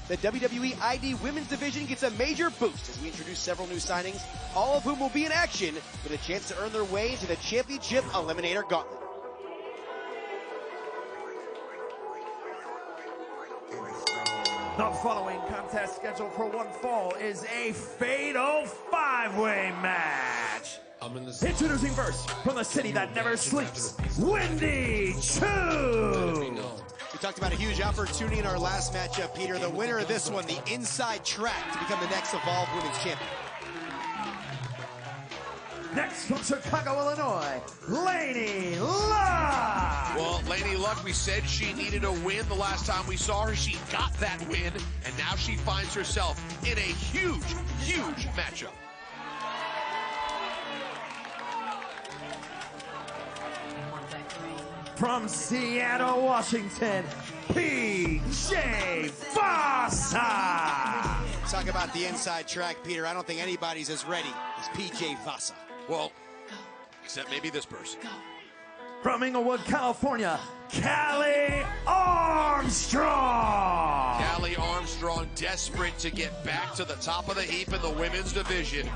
the WWE ID Women's Division gets a major boost as we introduce several new signings, all of whom will be in action with a chance to earn their way into the Championship Eliminator Gauntlet. The following contest scheduled for one fall is a fatal five-way match. Introducing first, from the city that never sleeps, Wendy Choo. We talked about a huge opportunity in our last matchup, Peter. The winner of this one, the inside track to become the next Evolve Women's Champion. Next from Chicago, Illinois, Lainey Luck. Well, Lainey Luck, we said she needed a win the last time we saw her. She got that win, and now she finds herself in a huge, huge matchup. From Seattle, Washington, PJ Vasa. Talk about the inside track, Peter. I don't think anybody's as ready as PJ Vasa. Well, except maybe this person. From Inglewood, California, Callie Armstrong. Callie Armstrong, desperate to get back to the top of the heap in the women's division.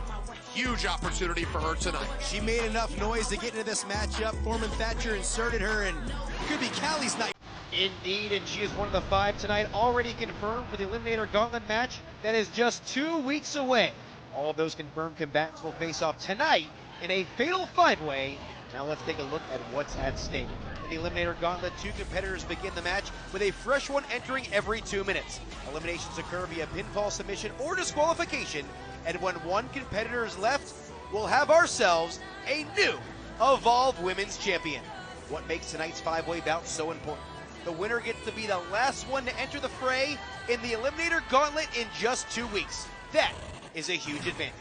Huge opportunity for her tonight. She made enough noise to get into this matchup. Foreman Thatcher inserted her, and it could be Callie's night. Indeed, and she is one of the 5 tonight, already confirmed for the Eliminator Gauntlet match that is just 2 weeks away. All of those confirmed combatants will face off tonight in a fatal 5-way. Now let's take a look at what's at stake. In the Eliminator Gauntlet, 2 competitors begin the match with a fresh one entering every 2 minutes. Eliminations occur via pinfall, submission, or disqualification, and when 1 competitor is left, we'll have ourselves a new Evolve Women's Champion. What makes tonight's 5-way bout so important? The winner gets to be the last one to enter the fray in the Eliminator Gauntlet in just 2 weeks. That is a huge advantage.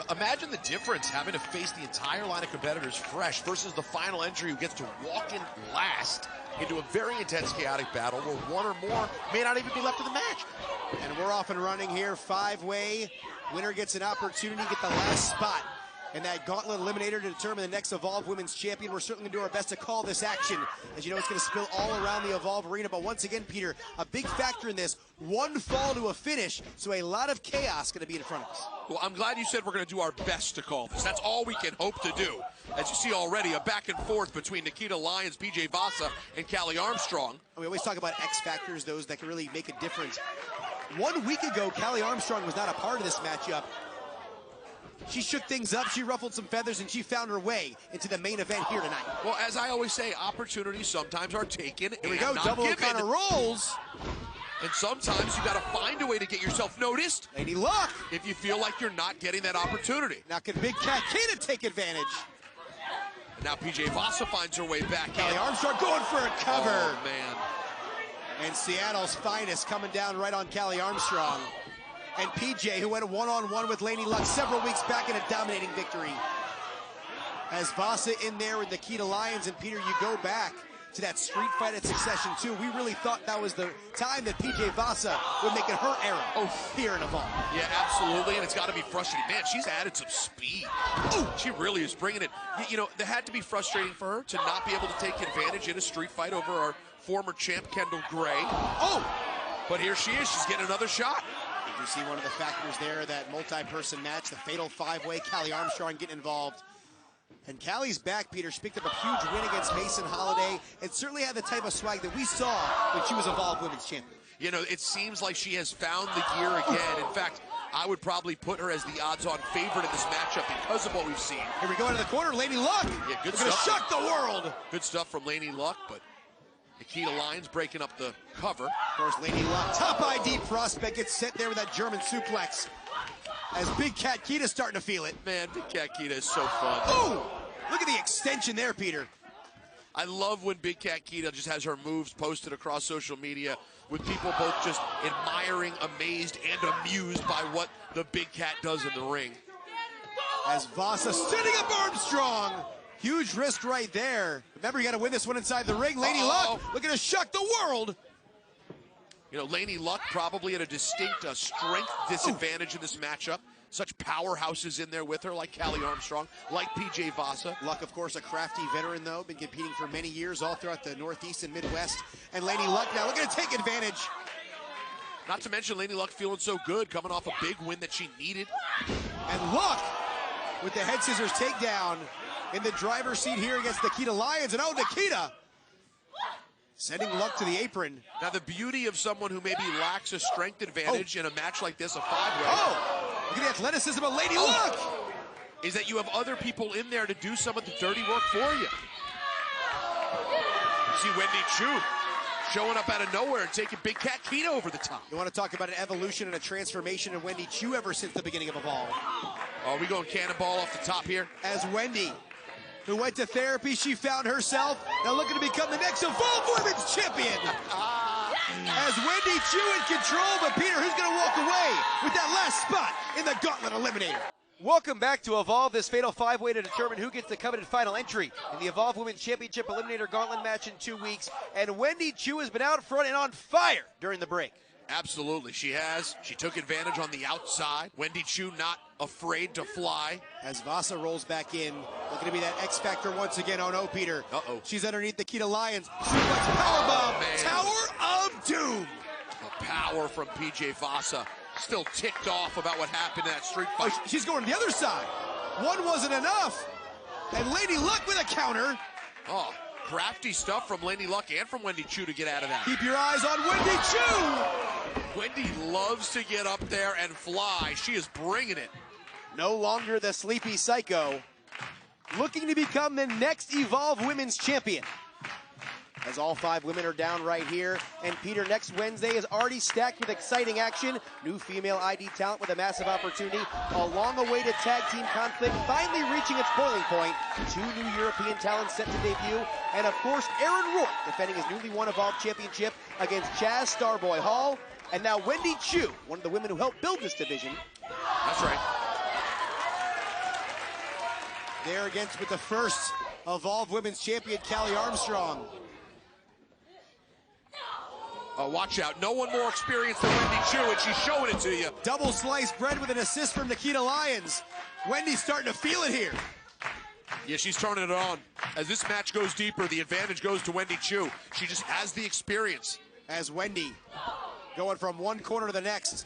Imagine the difference having to face the entire line of competitors fresh versus the final entry who gets to walk in last into a very intense, chaotic battle where 1 or more may not even be left in the match. And we're off and running here, 5-way. Winner gets an opportunity to get the last spot in that Gauntlet Eliminator to determine the next Evolve Women's Champion. We're certainly going to do our best to call this action. As you know, it's going to spill all around the Evolve arena. But once again, Peter, a big factor in this, 1 fall to a finish, so a lot of chaos going to be in front of us. Well, I'm glad you said we're going to do our best to call this. That's all we can hope to do. As you see already, a back and forth between Nikita Lyons, PJ Vasa, and Callie Armstrong. We always talk about X factors, those that can really make a difference. 1 week ago, Callie Armstrong was not a part of this matchup. She shook things up, she ruffled some feathers, and she found her way into the main event here tonight. Well, as I always say, opportunities sometimes are taken Here we go, double O'Connor rolls. And sometimes you got to find a way to get yourself noticed. Lainey Luck. If you feel like you're not getting that opportunity. Now can Big Cat Kita take advantage? And now PJ Vasa finds her way back in. Callie Armstrong going for a cover. Oh, man. And Seattle's finest coming down right on Callie Armstrong. And PJ, who went one-on-one with Lainey Luck several weeks back in a dominating victory. As Vasa in there with Nikita Lyons, and Peter, you go back to that street fight at Succession 2. We really thought that was the time that PJ Vasa would make it her era here in Evolve. Yeah, absolutely, and it's got to be frustrating. Man, she's added some speed. Ooh, she really is bringing it. You know, that had to be frustrating for her to not be able to take advantage in a street fight over our former champ, Kendall Gray. Oh, but here she is. She's getting another shot. Did you see one of the factors there, that multi-person match, the fatal 5-way, Callie Armstrong getting involved. And Callie's back, Peter. She picked up a huge win against Mason Holiday, and certainly had the type of swag that we saw when she was Evolve Women's Champion. You know, it seems like she has found the gear again. In fact, I would probably put her as the odds-on favorite in this matchup because of what we've seen. Here we go into the corner, Lainey Luck. Yeah, good We're stuff. Gonna shock the world. Good stuff from Lainey Luck, but Nikita Lyons breaking up the cover. Of course, Lainey Luck, top ID prospect, gets sent there with that German suplex. As Big Cat Kita's starting to feel it. Man, Big Cat Kita is so fun. Oh, look at the extension there, Peter. I love when Big Cat Kita just has her moves posted across social media with people both just admiring, amazed, and amused by what the Big Cat does in the ring. As Vasa setting up Armstrong. Huge risk right there. Remember, you got to win this one inside the ring. Lainey Luck looking to shock the world. You know, Lainey Luck probably at a distinct strength disadvantage in this matchup. Such powerhouses in there with her, like Callie Armstrong, like PJ Vasa. Luck, of course, a crafty veteran, though. Been competing for many years all throughout the Northeast and Midwest. And Lainey Luck now looking to take advantage. Not to mention Laney Luck feeling so good, coming off a big win that she needed. And Luck with the head scissors takedown in the driver's seat here against Nikkita Lyons. And oh, Nikkita sending Luck to the apron. Now the beauty of someone who maybe lacks a strength advantage in a match like this, a 5-way. Oh, look at the athleticism of Lady Luck. Is that you have other people in there to do some of the dirty work for you. See Wendy Choo showing up out of nowhere and taking Big Cat Kita over the top. You want to talk about an evolution and a transformation in Wendy Choo ever since the beginning of Evolve. Are we going cannonball off the top here? As Wendy, who went to therapy, she found herself now looking to become the next Evolve Women's Champion. As Wendy Choo in control, but Peter, who's going to walk away with that last spot in the Gauntlet Eliminator? Welcome back to Evolve, this fatal 5-way to determine who gets the coveted final entry in the Evolve Women's Championship Eliminator Gauntlet match in 2 weeks. And Wendy Choo has been out front and on fire during the break. Absolutely, she has. She took advantage on the outside. Wendy Choo not afraid to fly. As Vasa rolls back in, looking to be that X Factor once again. Oh no, Peter. Uh-oh. She's underneath Nikkita Lyons. Suplex powerbomb. Tower of Doom. The power from PJ Vasa. Still ticked off about what happened in that street fight. Oh, she's going to the other side. One wasn't enough. And Lady Luck with a counter. Oh, crafty stuff from Lady Luck and from Wendy Choo to get out of that. Keep your eyes on Wendy Choo. Wendy loves to get up there and fly. She is bringing it. No longer the sleepy psycho. Looking to become the next Evolve Women's Champion. As all 5 women are down right here. And Peter, next Wednesday is already stacked with exciting action. New female ID talent with a massive opportunity. Along the way to tag team conflict, finally reaching its boiling point. 2 new European talents set to debut. And of course, Aaron Roy defending his newly won Evolve Championship against Chaz Starboy Hall. And now Wendy Choo, one of the women who helped build this division. That's right. There against with the first Evolve Women's Champion, Callie Armstrong. Oh, watch out. No one more experienced than Wendy Choo, and she's showing it to you. Double sliced bread with an assist from Nikkita Lyons. Wendy's starting to feel it here. Yeah, she's turning it on. As this match goes deeper, the advantage goes to Wendy Choo. She just has the experience. As Wendy going from one corner to the next,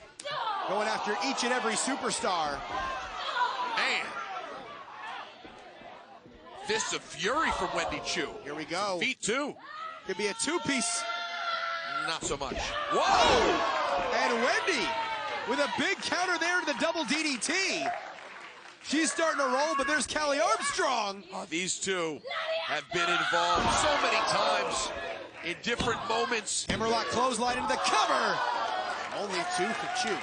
going after each and every superstar. Man. Fists of fury from Wendy Choo. Here we go. Feet too. Could be a 2-piece. Not so much. Whoa! And Wendy with a big counter there to the double DDT. She's starting to roll, but there's Callie Armstrong. Oh, these two have been involved so many times in different moments. Hammerlock clothesline into the cover. Only 2 for Choo.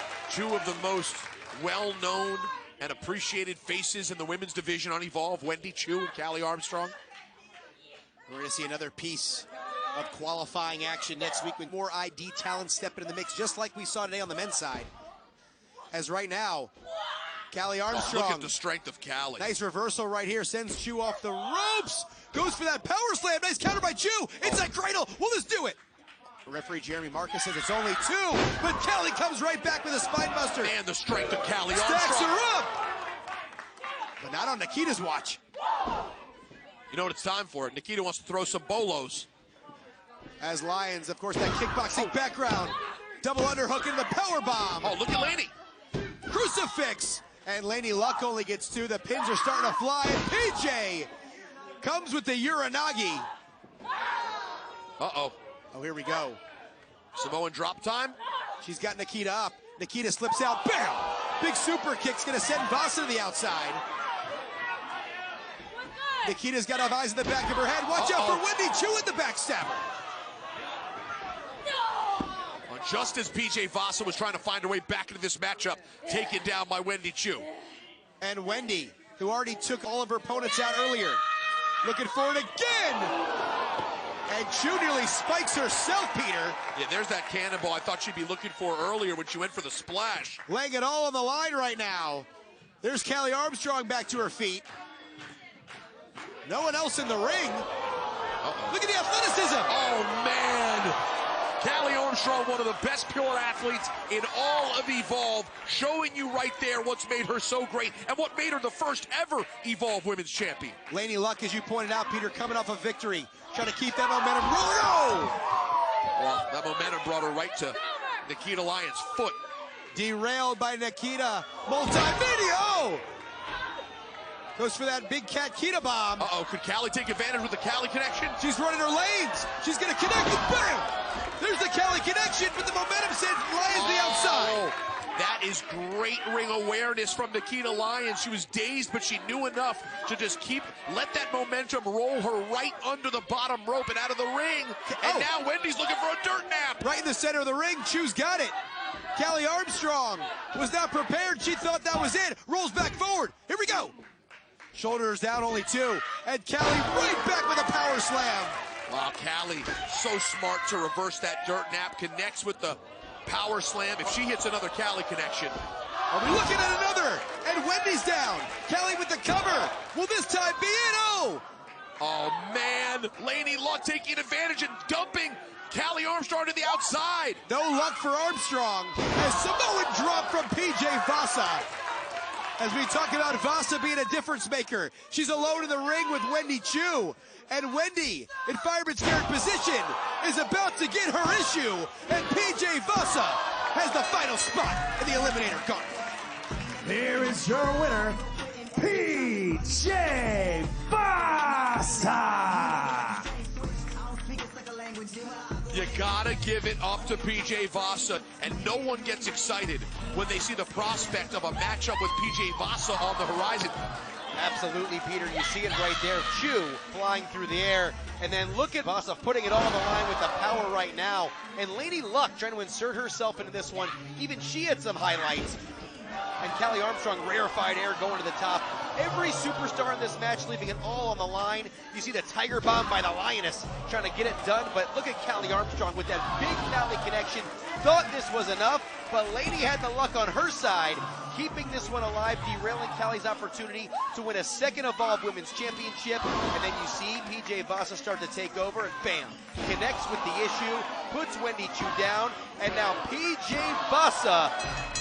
2 of the most well-known and appreciated faces in the women's division on Evolve, Wendy Choo and Callie Armstrong. We're going to see another piece of qualifying action next week with more ID talent stepping in the mix, just like we saw today on the men's side. As right now, Callie Armstrong. Look at the strength of Callie. Nice reversal right here, sends Choo off the ropes. Goes for that power slam. Nice counter by Choo. Inside cradle. Will this do it? Referee Jeremy Marcus says it's only 2, but Callie comes right back with a spine buster. And the strength of Callie Armstrong. Stacks her up. But not on Nikkita's watch. You know what it's time for? Nikkita wants to throw some bolos. As Lyons, of course, that kickboxing background. Double underhook into the power bomb. Oh, look at Laney. Crucifix. And Laney Luck only gets 2. The pins are starting to fly. And PJ comes with the Uranagi. Uh-oh. Oh, here we go. Samoan drop time. She's got Nikkita up. Nikkita slips out. Bam! Big super kick's going to send Vasa to the outside. Nikkita's got eyes in the back of her head. Watch out for Wendy Choo at the backstabber. Just as PJ Vasa was trying to find her way back into this matchup, taken down by Wendy Choo. And Wendy, who already took all of her opponents out earlier, looking for it again. And Choo nearly spikes herself, Peter. Yeah, there's that cannonball I thought she'd be looking for earlier when she went for the splash. Laying it all on the line right now. There's Callie Armstrong back to her feet. No one else in the ring. Look at the athleticism. Oh, man. Callie Armstrong, one of the best pure athletes in all of Evolve, showing you right there what's made her so great and what made her the first ever Evolve Women's Champion. Laney Luck, as you pointed out, Peter, coming off a victory, trying to keep that momentum rolling. Oh! Well, that momentum brought her right to Nikita Lyons' foot. Derailed by Nikita. Multi-video! Goes for that big cat Kita bomb. Uh-oh, could Callie take advantage with the Callie connection? She's running her lanes. She's going to connect and bam! There's the Callie connection, but the momentum sends Lyons the outside. That is great ring awareness from Nikita Lyons. She was dazed, but she knew enough to just let that momentum roll her right under the bottom rope and out of the ring. And now Wendy's looking for a dirt nap. Right in the center of the ring, Chu's got it. Callie Armstrong was not prepared. She thought that was it. Rolls back forward. Here we go. Shoulders down, only 2. And Callie right back with a power slam. Wow, Callie, so smart to reverse that dirt nap. Connects with the power slam. If she hits another Callie connection. Are we looking at another? And Wendy's down. Callie with the cover. Will this time be it? Oh, man. Laney Luck taking advantage and dumping Callie Armstrong to the outside. No luck for Armstrong as Samoan drop from PJ Vasa. As we talk about Vasa being a difference maker, she's alone in the ring with Wendy Chu. And Wendy, in Fireman's Carry position, is about to get her issue. And PJ Vasa has the final spot in the Eliminator Gauntlet. Here is your winner, PJ Vasa. You gotta give it up to PJ Vasa, and no one gets excited when they see the prospect of a matchup with PJ Vasa on the horizon. Absolutely, Peter. You see it right there. Chu flying through the air. And then look at Vasa putting it all on the line with the power right now. And Lady Luck trying to insert herself into this one. Even she had some highlights. And Callie Armstrong, rarefied air going to the top. Every superstar in this match leaving it all on the line. You see the Tiger Bomb by the Lioness trying to get it done. But look at Callie Armstrong with that big Callie connection. Thought this was enough, but Lady had the luck on her side, keeping this one alive, derailing Callie's opportunity to win a second Evolve Women's Championship. And then you see PJ Vasa start to take over, and bam, connects with the issue, puts Wendy Chu down, and now PJ Vasa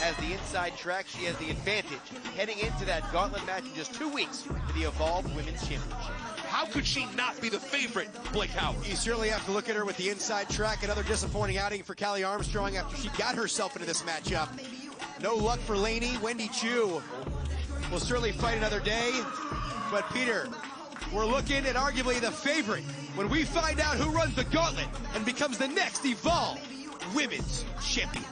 has the inside track. She has the advantage heading into that gauntlet match in just 2 weeks for the Evolve Women's Championship. How could she not be the favorite, Blake Howard? You certainly have to look at her with the inside track. Another disappointing outing for Callie Armstrong after she got herself into this matchup. No luck for Laney. Wendy Chu will certainly fight another day. But Peter, we're looking at arguably the favorite when we find out who runs the gauntlet and becomes the next Evolve Women's Champion.